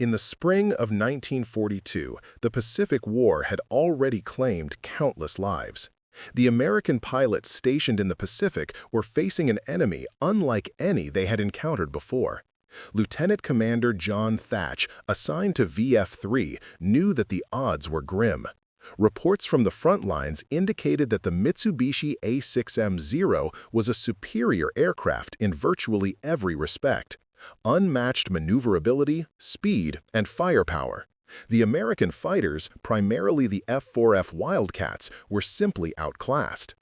In the spring of 1942, the Pacific War had already claimed countless lives. The American pilots stationed in the Pacific were facing an enemy unlike any they had encountered before. Lieutenant Commander John Thach, assigned to VF-3, knew that the odds were grim. Reports from the front lines indicated that the Mitsubishi A6M Zero was a superior aircraft in virtually every respect. Unmatched maneuverability, speed, and firepower. The American fighters, primarily the F-4F Wildcats, were simply outclassed.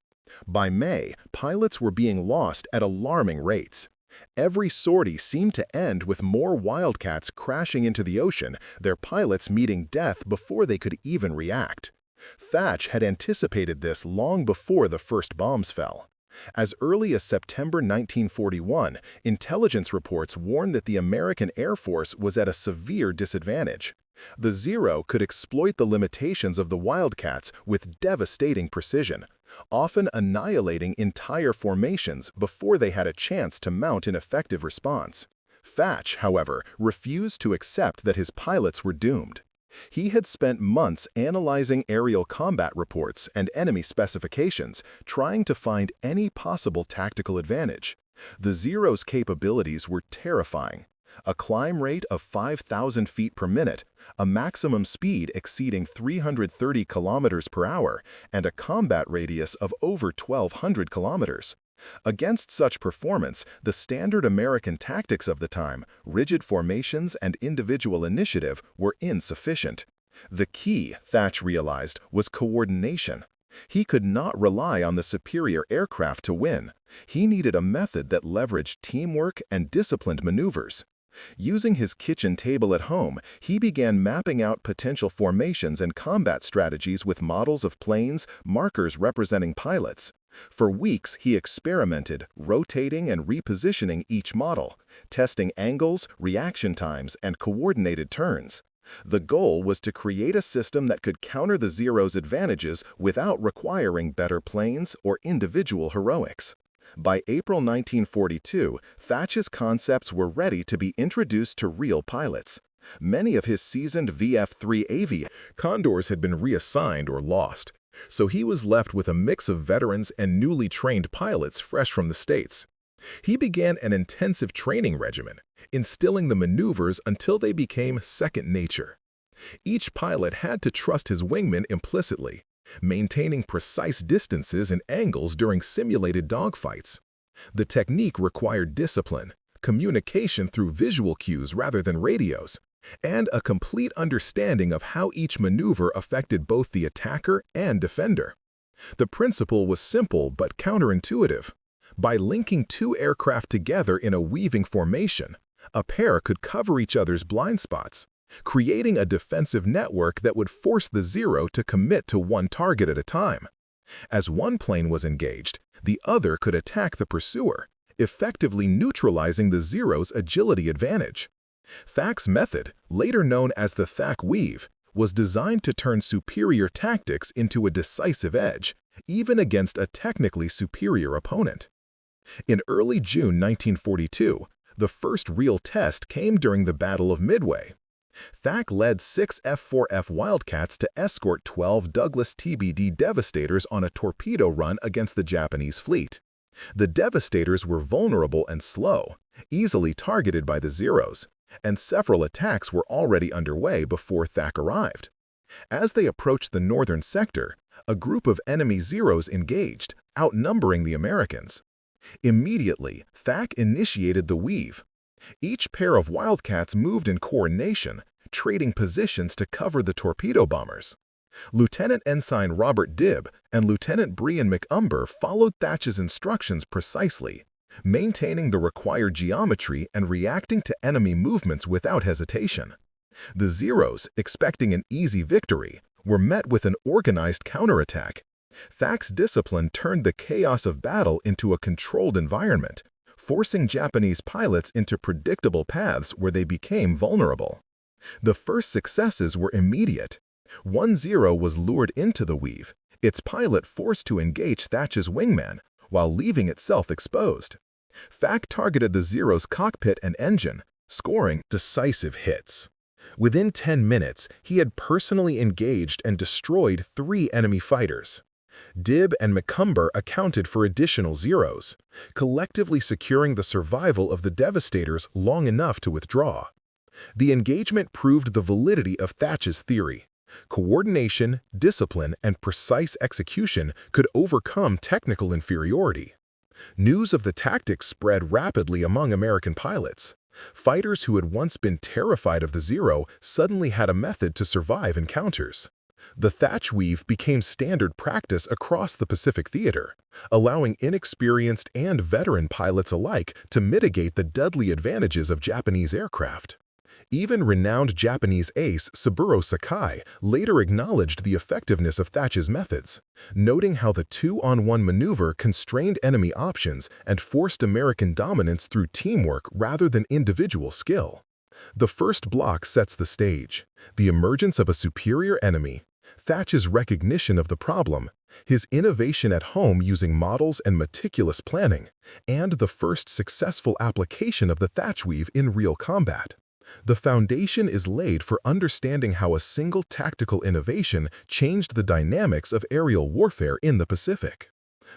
By May, pilots were being lost at alarming rates. Every sortie seemed to end with more Wildcats crashing into the ocean, their pilots meeting death before they could even react. Thach had anticipated this long before the first bombs fell. As early as September 1941, intelligence reports warned that the American Air Force was at a severe disadvantage. The Zero could exploit the limitations of the Wildcats with devastating precision, often annihilating entire formations before they had a chance to mount an effective response. Thach, however, refused to accept that his pilots were doomed. He had spent months analyzing aerial combat reports and enemy specifications, trying to find any possible tactical advantage. The Zero's capabilities were terrifying. A climb rate of 5,000 feet per minute, a maximum speed exceeding 330 kilometers per hour, and a combat radius of over 1,200 kilometers. Against such performance, the standard American tactics of the time, rigid formations and individual initiative, were insufficient. The key, Thach realized, was coordination. He could not rely on the superior aircraft to win. He needed a method that leveraged teamwork and disciplined maneuvers. Using his kitchen table at home, he began mapping out potential formations and combat strategies with models of planes, markers representing pilots. For weeks, he experimented, rotating and repositioning each model, testing angles, reaction times, and coordinated turns. The goal was to create a system that could counter the Zero's advantages without requiring better planes or individual heroics. By April 1942, Thach's concepts were ready to be introduced to real pilots. Many of his seasoned VF-3 aviators Condors had been reassigned or lost, so he was left with a mix of veterans and newly trained pilots fresh from the States. He began an intensive training regimen, instilling the maneuvers until they became second nature. Each pilot had to trust his wingman implicitly, maintaining precise distances and angles during simulated dogfights. The technique required discipline, communication through visual cues rather than radios, and a complete understanding of how each maneuver affected both the attacker and defender. The principle was simple but counterintuitive. By linking two aircraft together in a weaving formation, a pair could cover each other's blind spots, creating a defensive network that would force the Zero to commit to one target at a time. As one plane was engaged, the other could attack the pursuer, effectively neutralizing the Zero's agility advantage. Thach's method, later known as the Thach Weave, was designed to turn superior tactics into a decisive edge, even against a technically superior opponent. In early June 1942, the first real test came during the Battle of Midway. Thach led 6 F-4F Wildcats to escort 12 Douglas TBD Devastators on a torpedo run against the Japanese fleet. The Devastators were vulnerable and slow, easily targeted by the Zeros, and several attacks were already underway before Thach arrived. As they approached the northern sector, a group of enemy Zeros engaged, outnumbering the Americans. Immediately, Thach initiated the weave. Each pair of Wildcats moved in coordination, trading positions to cover the torpedo bombers. Lieutenant Ensign Robert Dibb and Lieutenant Brian McUmber followed Thach's instructions precisely, maintaining the required geometry and reacting to enemy movements without hesitation. The Zeros, expecting an easy victory, were met with an organized counterattack. Thach's discipline turned the chaos of battle into a controlled environment, forcing Japanese pilots into predictable paths where they became vulnerable. The first successes were immediate. One Zero was lured into the weave, its pilot forced to engage Thach's wingman, while leaving itself exposed. Thach targeted the Zero's cockpit and engine, scoring decisive hits. Within 10 minutes, he had personally engaged and destroyed 3 enemy fighters. Dibb and McCumber accounted for additional zeros, collectively securing the survival of the Devastators long enough to withdraw. The engagement proved the validity of Thach's theory. Coordination, discipline, and precise execution could overcome technical inferiority. News of the tactics spread rapidly among American pilots. Fighters who had once been terrified of the Zero suddenly had a method to survive encounters. The Thach Weave became standard practice across the Pacific Theater, allowing inexperienced and veteran pilots alike to mitigate the deadly advantages of Japanese aircraft. Even renowned Japanese ace Saburo Sakai later acknowledged the effectiveness of Thach's methods, noting how the 2-on-1 maneuver constrained enemy options and forced American dominance through teamwork rather than individual skill. The first block sets the stage: the emergence of a superior enemy, Thach's recognition of the problem, his innovation at home using models and meticulous planning, and the first successful application of the Thach Weave in real combat. The foundation is laid for understanding how a single tactical innovation changed the dynamics of aerial warfare in the Pacific.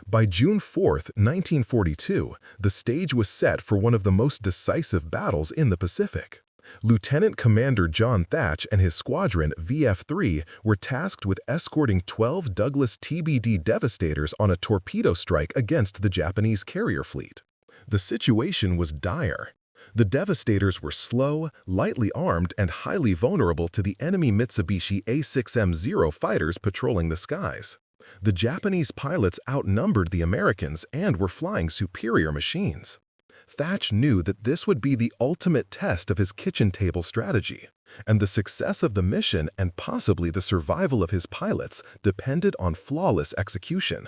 By June 4, 1942, the stage was set for one of the most decisive battles in the Pacific. Lieutenant Commander John Thach and his squadron VF-3 were tasked with escorting 12 Douglas TBD Devastators on a torpedo strike against the Japanese carrier fleet. The situation was dire. The Devastators were slow, lightly armed, and highly vulnerable to the enemy Mitsubishi A6M Zero fighters patrolling the skies. The Japanese pilots outnumbered the Americans and were flying superior machines. Thach knew that this would be the ultimate test of his kitchen table strategy, and the success of the mission and possibly the survival of his pilots depended on flawless execution.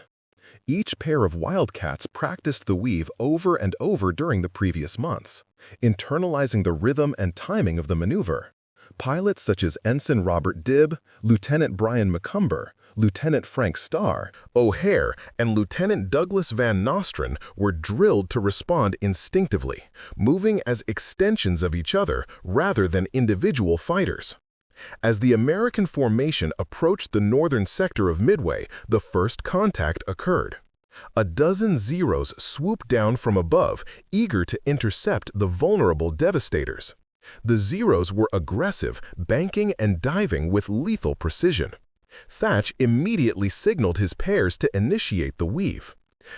Each pair of Wildcats practiced the weave over and over during the previous months, internalizing the rhythm and timing of the maneuver. Pilots such as Ensign Robert Dibb, Lieutenant Brian McCumber, Lieutenant Frank Starr, O'Hare, and Lieutenant Douglas Van Nostrand were drilled to respond instinctively, moving as extensions of each other rather than individual fighters. As the American formation approached the northern sector of Midway, the first contact occurred. A dozen Zeros swooped down from above, eager to intercept the vulnerable Devastators. The Zeros were aggressive, banking and diving with lethal precision. Thach immediately signaled his pairs to initiate the weave.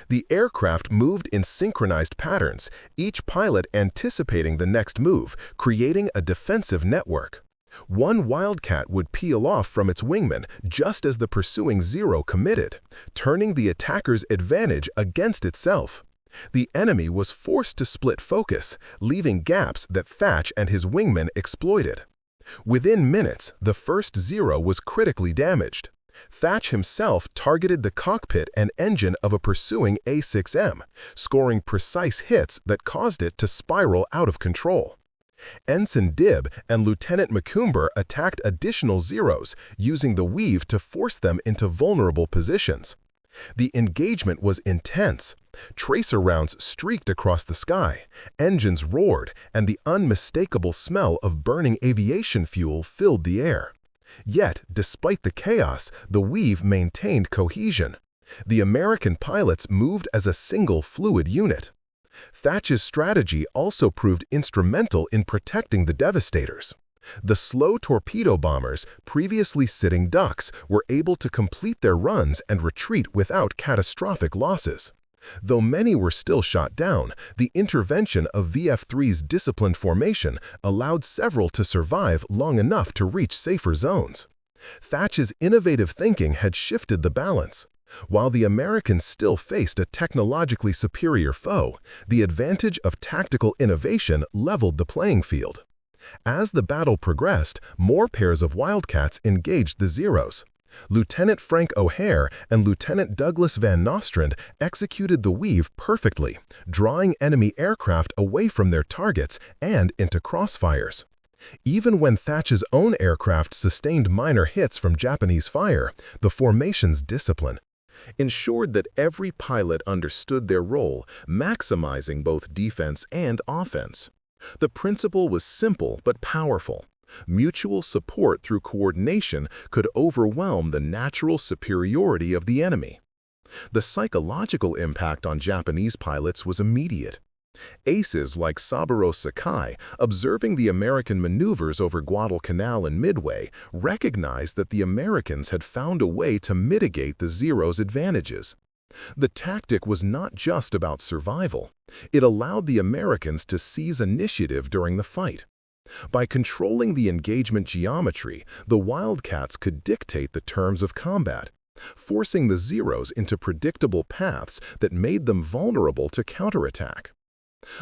The aircraft moved in synchronized patterns, each pilot anticipating the next move, creating a defensive network. One Wildcat would peel off from its wingman just as the pursuing Zero committed, turning the attacker's advantage against itself. The enemy was forced to split focus, leaving gaps that Thach and his wingman exploited. Within minutes, the first Zero was critically damaged. Thach himself targeted the cockpit and engine of a pursuing A6M, scoring precise hits that caused it to spiral out of control. Ensign Dibb and Lieutenant McCumber attacked additional Zeros, using the weave to force them into vulnerable positions. The engagement was intense. Tracer rounds streaked across the sky, engines roared, and the unmistakable smell of burning aviation fuel filled the air. Yet, despite the chaos, the weave maintained cohesion. The American pilots moved as a single fluid unit. Thach's strategy also proved instrumental in protecting the Devastators. The slow torpedo bombers, previously sitting ducks, were able to complete their runs and retreat without catastrophic losses. Though many were still shot down, the intervention of VF-3's disciplined formation allowed several to survive long enough to reach safer zones. Thach's innovative thinking had shifted the balance. While the Americans still faced a technologically superior foe, the advantage of tactical innovation leveled the playing field. As the battle progressed, more pairs of Wildcats engaged the Zeros. Lieutenant Frank O'Hare and Lieutenant Douglas Van Nostrand executed the weave perfectly, drawing enemy aircraft away from their targets and into crossfires. Even when Thach's own aircraft sustained minor hits from Japanese fire, the formation's discipline ensured that every pilot understood their role, maximizing both defense and offense. The principle was simple but powerful. Mutual support through coordination could overwhelm the natural superiority of the enemy. The psychological impact on Japanese pilots was immediate. Aces like Saburo Sakai, observing the American maneuvers over Guadalcanal and Midway, recognized that the Americans had found a way to mitigate the Zero's advantages. The tactic was not just about survival. It allowed the Americans to seize initiative during the fight. By controlling the engagement geometry, the Wildcats could dictate the terms of combat, forcing the Zeros into predictable paths that made them vulnerable to counterattack.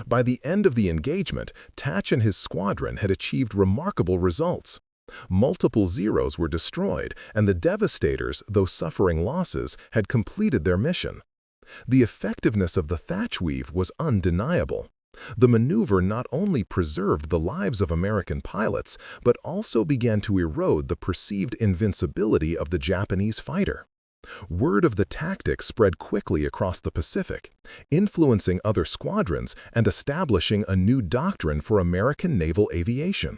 By the end of the engagement, Thach and his squadron had achieved remarkable results. Multiple Zeros were destroyed, and the Devastators, though suffering losses, had completed their mission. The effectiveness of the Thach Weave was undeniable. The maneuver not only preserved the lives of American pilots, but also began to erode the perceived invincibility of the Japanese fighter. Word of the tactic spread quickly across the Pacific, influencing other squadrons and establishing a new doctrine for American naval aviation.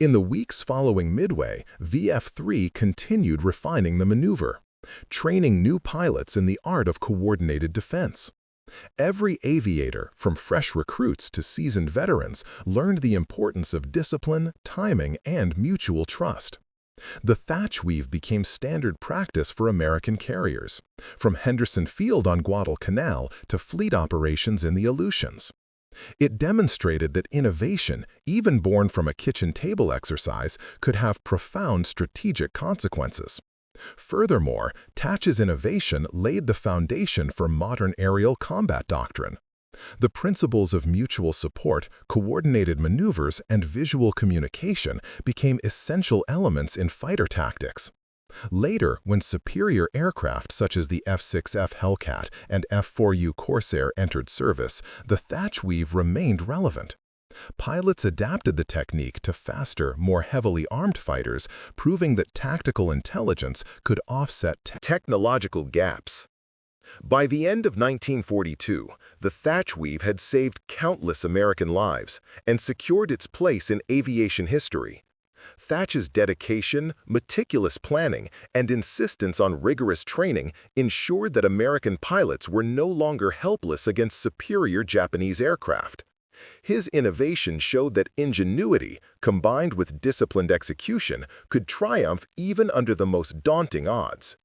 In the weeks following Midway, VF-3 continued refining the maneuver, training new pilots in the art of coordinated defense. Every aviator, from fresh recruits to seasoned veterans, learned the importance of discipline, timing, and mutual trust. The Thach Weave became standard practice for American carriers, from Henderson Field on Guadalcanal to fleet operations in the Aleutians. It demonstrated that innovation, even born from a kitchen table exercise, could have profound strategic consequences. Furthermore, Thach's innovation laid the foundation for modern aerial combat doctrine. The principles of mutual support, coordinated maneuvers, and visual communication became essential elements in fighter tactics. Later, when superior aircraft such as the F-6F Hellcat and F-4U Corsair entered service, the Thach Weave remained relevant. Pilots adapted the technique to faster, more heavily armed fighters, proving that tactical intelligence could offset technological gaps. By the end of 1942, the Thach Weave had saved countless American lives and secured its place in aviation history. Thach's dedication, meticulous planning, and insistence on rigorous training ensured that American pilots were no longer helpless against superior Japanese aircraft. His innovation showed that ingenuity, combined with disciplined execution, could triumph even under the most daunting odds.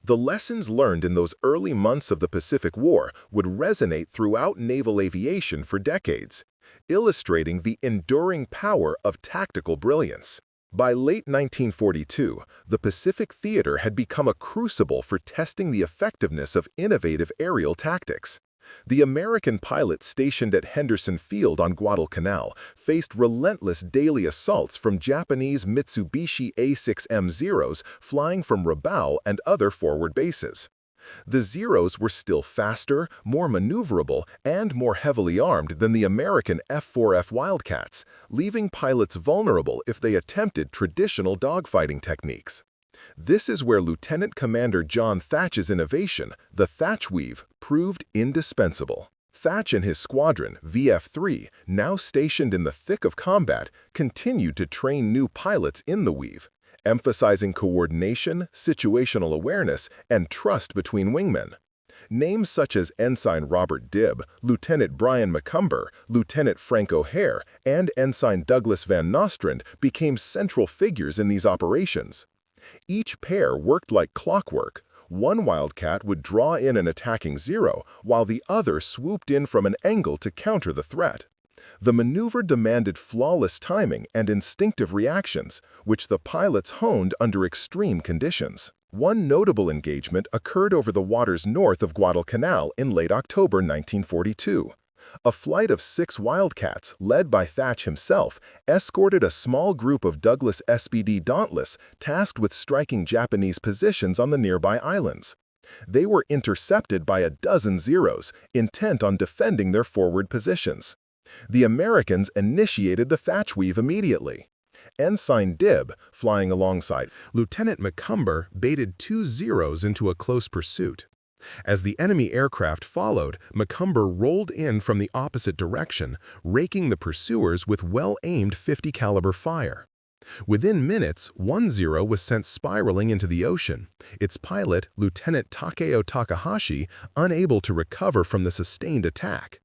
The lessons learned in those early months of the Pacific War would resonate throughout naval aviation for decades, illustrating the enduring power of tactical brilliance. By late 1942, the Pacific Theater had become a crucible for testing the effectiveness of innovative aerial tactics. The American pilots stationed at Henderson Field on Guadalcanal faced relentless daily assaults from Japanese Mitsubishi A6M Zeros flying from Rabaul and other forward bases. The Zeros were still faster, more maneuverable, and more heavily armed than the American F-4F Wildcats, leaving pilots vulnerable if they attempted traditional dogfighting techniques. This is where Lieutenant Commander John Thach's innovation, the Thach Weave, proved indispensable. Thach and his squadron, VF-3, now stationed in the thick of combat, continued to train new pilots in the Weave, emphasizing coordination, situational awareness, and trust between wingmen. Names such as Ensign Robert Dibb, Lieutenant Brian McCumber, Lieutenant Frank O'Hare, and Ensign Douglas Van Nostrand became central figures in these operations. Each pair worked like clockwork. One Wildcat would draw in an attacking Zero, while the other swooped in from an angle to counter the threat. The maneuver demanded flawless timing and instinctive reactions, which the pilots honed under extreme conditions. One notable engagement occurred over the waters north of Guadalcanal in late October 1942. A flight of 6 Wildcats, led by Thach himself, escorted a small group of Douglas SBD Dauntless tasked with striking Japanese positions on the nearby islands. They were intercepted by a dozen Zeros, intent on defending their forward positions. The Americans initiated the Thach Weave immediately. Ensign Dibb, flying alongside Lieutenant McCumber, baited 2 Zeros into a close pursuit. As the enemy aircraft followed, McCumber rolled in from the opposite direction, raking the pursuers with well-aimed .50 caliber fire. Within minutes, one Zero was sent spiraling into the ocean, its pilot, Lieutenant Takeo Takahashi, unable to recover from the sustained attack.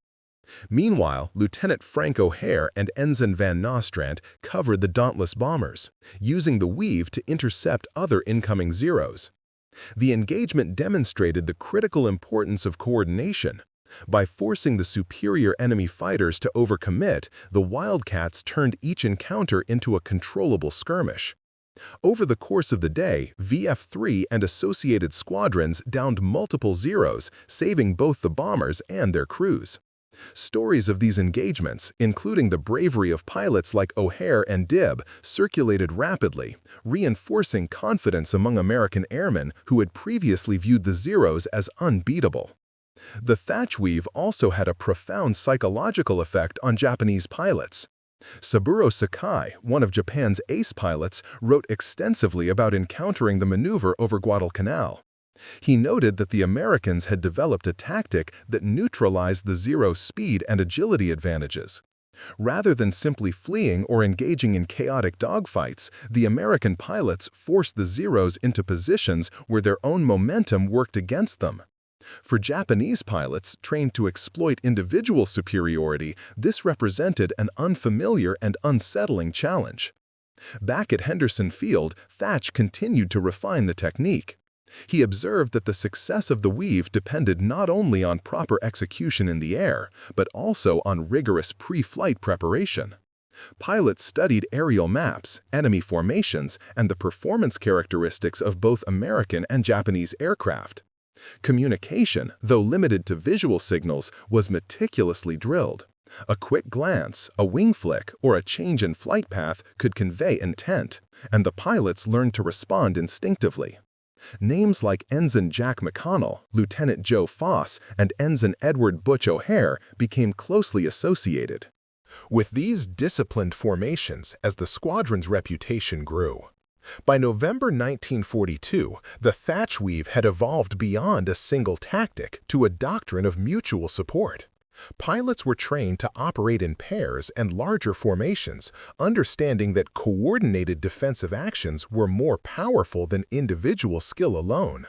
Meanwhile, Lieutenant Frank O'Hare and Ensign Van Nostrand covered the dauntless bombers, using the Weave to intercept other incoming Zeros. The engagement demonstrated the critical importance of coordination. By forcing the superior enemy fighters to overcommit, the Wildcats turned each encounter into a controllable skirmish. Over the course of the day, VF-3 and associated squadrons downed multiple Zeros, saving both the bombers and their crews. Stories of these engagements, including the bravery of pilots like O'Hare and Dibb, circulated rapidly, reinforcing confidence among American airmen who had previously viewed the Zeros as unbeatable. The Thach Weave also had a profound psychological effect on Japanese pilots. Saburo Sakai, one of Japan's ace pilots, wrote extensively about encountering the maneuver over Guadalcanal. He noted that the Americans had developed a tactic that neutralized the Zero's speed and agility advantages. Rather than simply fleeing or engaging in chaotic dogfights, the American pilots forced the Zeros into positions where their own momentum worked against them. For Japanese pilots trained to exploit individual superiority, this represented an unfamiliar and unsettling challenge. Back at Henderson Field, Thach continued to refine the technique. He observed that the success of the Weave depended not only on proper execution in the air, but also on rigorous pre-flight preparation. Pilots studied aerial maps, enemy formations, and the performance characteristics of both American and Japanese aircraft. Communication, though limited to visual signals, was meticulously drilled. A quick glance, a wing flick, or a change in flight path could convey intent, and the pilots learned to respond instinctively. Names like Ensign Jack McConnell, Lieutenant Joe Foss, and Ensign Edward Butch O'Hare became closely associated. With these disciplined formations as the squadron's reputation grew. By November 1942, the Thach Weave had evolved beyond a single tactic to a doctrine of mutual support. Pilots were trained to operate in pairs and larger formations, understanding that coordinated defensive actions were more powerful than individual skill alone.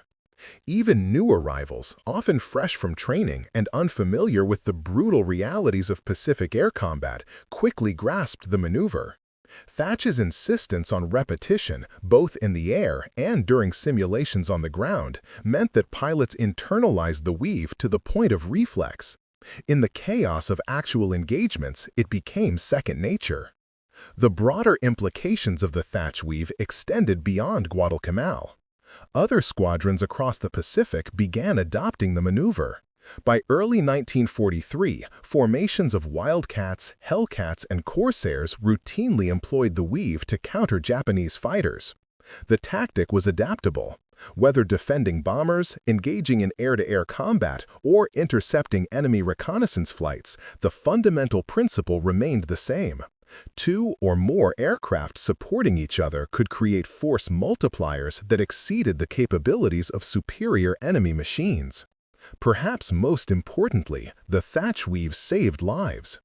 Even new arrivals, often fresh from training and unfamiliar with the brutal realities of Pacific air combat, quickly grasped the maneuver. Thach's insistence on repetition, both in the air and during simulations on the ground, meant that pilots internalized the Weave to the point of reflex. In the chaos of actual engagements, it became second nature. The broader implications of the Thach Weave extended beyond Guadalcanal. Other squadrons across the Pacific began adopting the maneuver. By early 1943, formations of Wildcats, Hellcats, and Corsairs routinely employed the Weave to counter Japanese fighters. The tactic was adaptable. Whether defending bombers, engaging in air-to-air combat, or intercepting enemy reconnaissance flights, the fundamental principle remained the same. Two or more aircraft supporting each other could create force multipliers that exceeded the capabilities of superior enemy machines. Perhaps most importantly, the Thach Weave saved lives.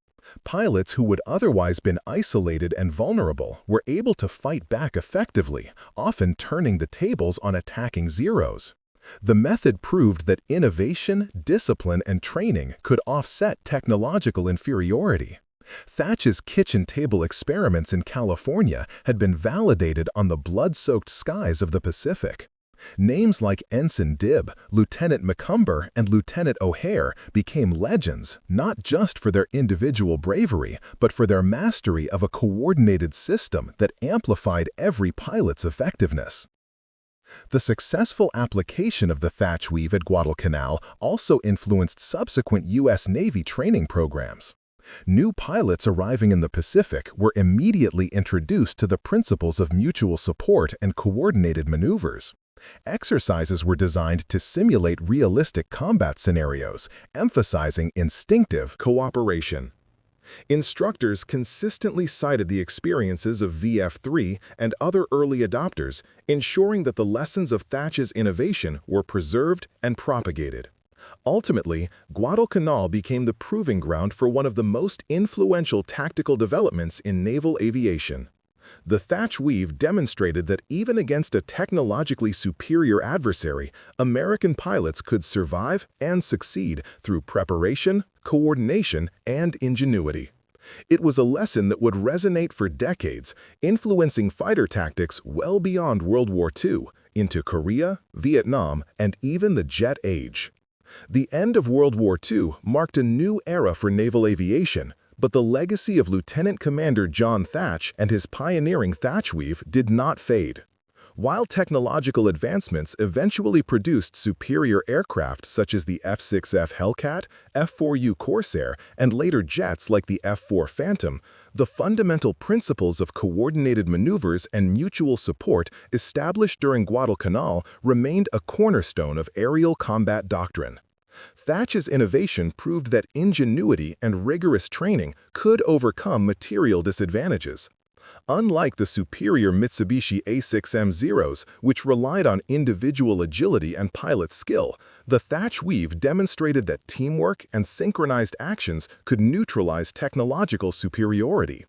Pilots who would otherwise been isolated and vulnerable were able to fight back effectively, often turning the tables on attacking Zeros. The method proved that innovation, discipline, and training could offset technological inferiority. Thach's kitchen table experiments in California had been validated on the blood-soaked skies of the Pacific. Names like Ensign Dibb, Lieutenant McCumber, and Lieutenant O'Hare became legends not just for their individual bravery, but for their mastery of a coordinated system that amplified every pilot's effectiveness. The successful application of the Thach Weave at Guadalcanal also influenced subsequent U.S. Navy training programs. New pilots arriving in the Pacific were immediately introduced to the principles of mutual support and coordinated maneuvers. Exercises were designed to simulate realistic combat scenarios, emphasizing instinctive cooperation. Instructors consistently cited the experiences of VF-3 and other early adopters, ensuring that the lessons of Thach's innovation were preserved and propagated. Ultimately, Guadalcanal became the proving ground for one of the most influential tactical developments in naval aviation. The Thach Weave demonstrated that even against a technologically superior adversary, American pilots could survive and succeed through preparation, coordination, and ingenuity. It was a lesson that would resonate for decades, influencing fighter tactics well beyond World War II, into Korea, Vietnam, and even the jet age. The end of World War II marked a new era for naval aviation, but the legacy of Lieutenant Commander John Thach and his pioneering Thach Weave did not fade. While technological advancements eventually produced superior aircraft such as the F-6F Hellcat, F-4U Corsair, and later jets like the F-4 Phantom, the fundamental principles of coordinated maneuvers and mutual support established during Guadalcanal remained a cornerstone of aerial combat doctrine. Thach's innovation proved that ingenuity and rigorous training could overcome material disadvantages. Unlike the superior Mitsubishi A6M Zeros, which relied on individual agility and pilot skill, the Thach Weave demonstrated that teamwork and synchronized actions could neutralize technological superiority.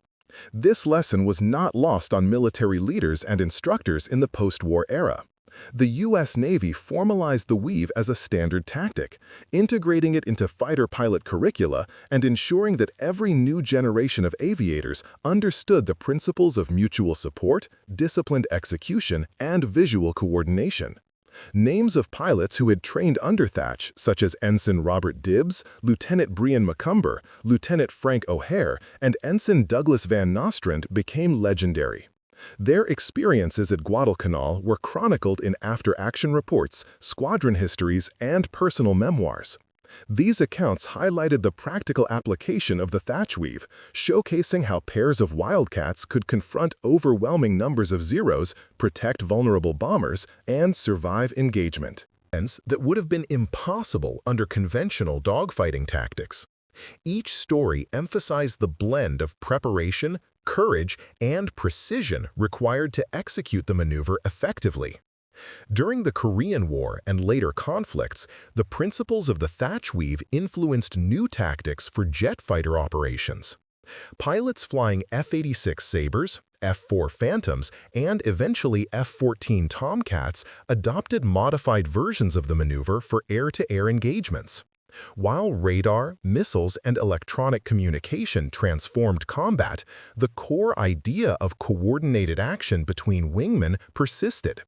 This lesson was not lost on military leaders and instructors in the post-war era. The U.S. Navy formalized the Weave as a standard tactic, integrating it into fighter pilot curricula and ensuring that every new generation of aviators understood the principles of mutual support, disciplined execution, and visual coordination. Names of pilots who had trained under Thach, such as Ensign Robert Dibbs, Lieutenant Brian Macomber, Lieutenant Frank O'Hare, and Ensign Douglas Van Nostrand, became legendary. Their experiences at Guadalcanal were chronicled in after-action reports, squadron histories, and personal memoirs. These accounts highlighted the practical application of the Thach Weave, showcasing how pairs of Wildcats could confront overwhelming numbers of Zeros, protect vulnerable bombers, and survive engagement. That would have been impossible under conventional dogfighting tactics. Each story emphasized the blend of preparation, courage, and precision required to execute the maneuver effectively. During the Korean War and later conflicts, the principles of the Thach Weave influenced new tactics for jet fighter operations. Pilots flying F-86 Sabres, F-4 Phantoms, and eventually F-14 Tomcats adopted modified versions of the maneuver for air-to-air engagements. While radar, missiles, and electronic communication transformed combat, the core idea of coordinated action between wingmen persisted.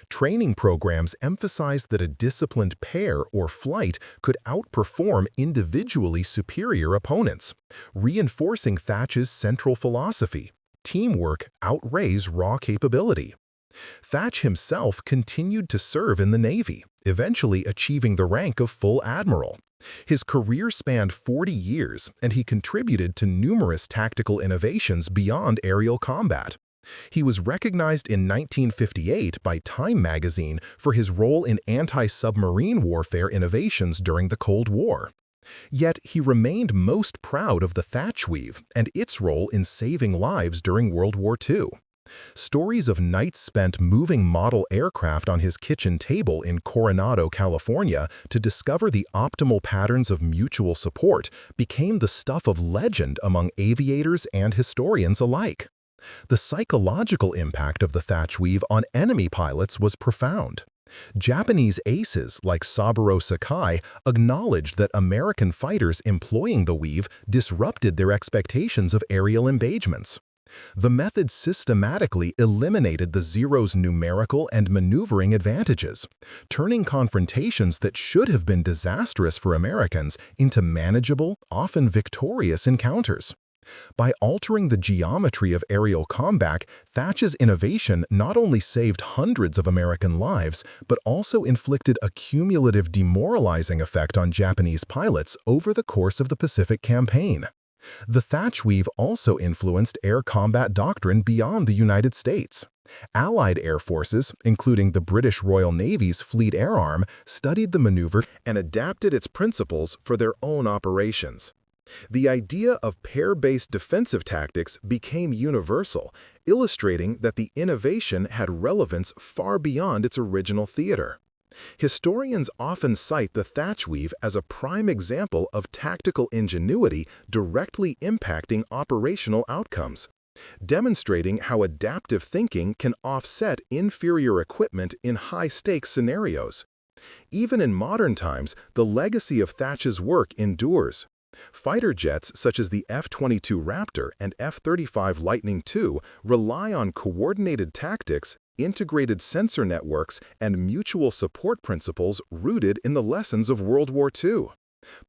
Training programs emphasized that a disciplined pair or flight could outperform individually superior opponents, reinforcing Thach's central philosophy: teamwork outweighs raw capability. Thach himself continued to serve in the Navy, eventually achieving the rank of full admiral. His career spanned 40 years, and he contributed to numerous tactical innovations beyond aerial combat. He was recognized in 1958 by Time magazine for his role in anti-submarine warfare innovations during the Cold War. Yet he remained most proud of the Thach Weave and its role in saving lives during World War II. Stories of nights spent moving model aircraft on his kitchen table in Coronado, California, to discover the optimal patterns of mutual support became the stuff of legend among aviators and historians alike. The psychological impact of the Thach Weave on enemy pilots was profound. Japanese aces like Saburo Sakai acknowledged that American fighters employing the Weave disrupted their expectations of aerial engagements. The method systematically eliminated the Zero's numerical and maneuvering advantages, turning confrontations that should have been disastrous for Americans into manageable, often victorious encounters. By altering the geometry of aerial combat, Thach's innovation not only saved hundreds of American lives, but also inflicted a cumulative demoralizing effect on Japanese pilots over the course of the Pacific Campaign. The Thach Weave also influenced air combat doctrine beyond the United States. Allied air forces, including the British Royal Navy's Fleet Air Arm, studied the maneuver and adapted its principles for their own operations. The idea of pair-based defensive tactics became universal, illustrating that the innovation had relevance far beyond its original theater. Historians often cite the Thach Weave as a prime example of tactical ingenuity directly impacting operational outcomes. demonstrating how adaptive thinking can offset inferior equipment in high-stakes scenarios. Even in modern times, the legacy of Thach's work endures. Fighter jets such as the F-22 Raptor and F-35 Lightning II rely on coordinated tactics, integrated sensor networks, and mutual support principles rooted in the lessons of World War II.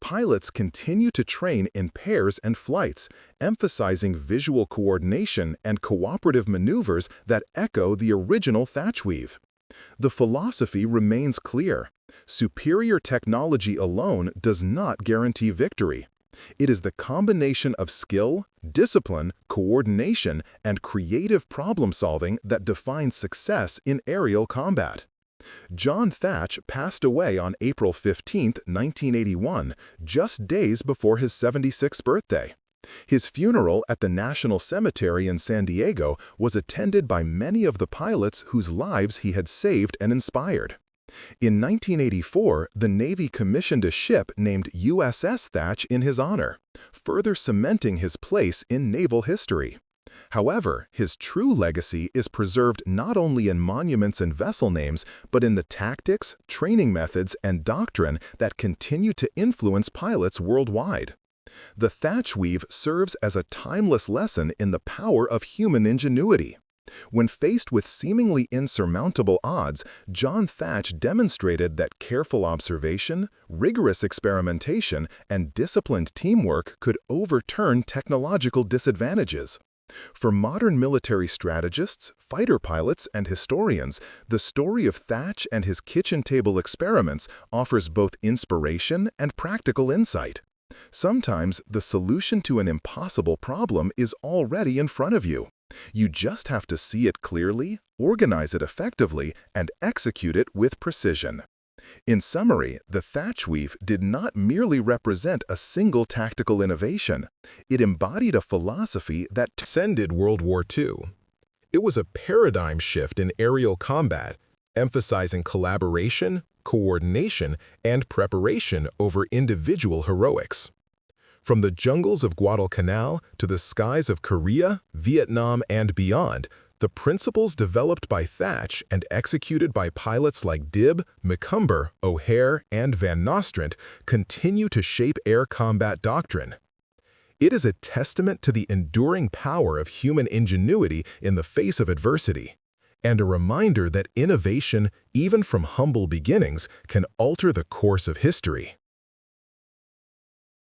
Pilots continue to train in pairs and flights, emphasizing visual coordination and cooperative maneuvers that echo the original Thach Weave. The philosophy remains clear. Superior technology alone does not guarantee victory. It is the combination of skill, discipline, coordination, and creative problem-solving that defines success in aerial combat. John Thach passed away on April 15, 1981, just days before his 76th birthday. His funeral at the National Cemetery in San Diego was attended by many of the pilots whose lives he had saved and inspired. In 1984, the Navy commissioned a ship named USS Thach in his honor, further cementing his place in naval history. However, his true legacy is preserved not only in monuments and vessel names, but in the tactics, training methods, and doctrine that continue to influence pilots worldwide. The Thach Weave serves as a timeless lesson in the power of human ingenuity. When faced with seemingly insurmountable odds, John Thach demonstrated that careful observation, rigorous experimentation, and disciplined teamwork could overturn technological disadvantages. For modern military strategists, fighter pilots, and historians, the story of Thach and his kitchen table experiments offers both inspiration and practical insight. Sometimes the solution to an impossible problem is already in front of you. You just have to see it clearly, organize it effectively, and execute it with precision. In summary, the Thach Weave did not merely represent a single tactical innovation. It embodied a philosophy that transcended World War II. It was a paradigm shift in aerial combat, emphasizing collaboration, coordination, and preparation over individual heroics. From the jungles of Guadalcanal to the skies of Korea, Vietnam, and beyond, the principles developed by Thach and executed by pilots like Dibb, McCumber, O'Hare, and Van Nostrand continue to shape air combat doctrine. It is a testament to the enduring power of human ingenuity in the face of adversity, and a reminder that innovation, even from humble beginnings, can alter the course of history.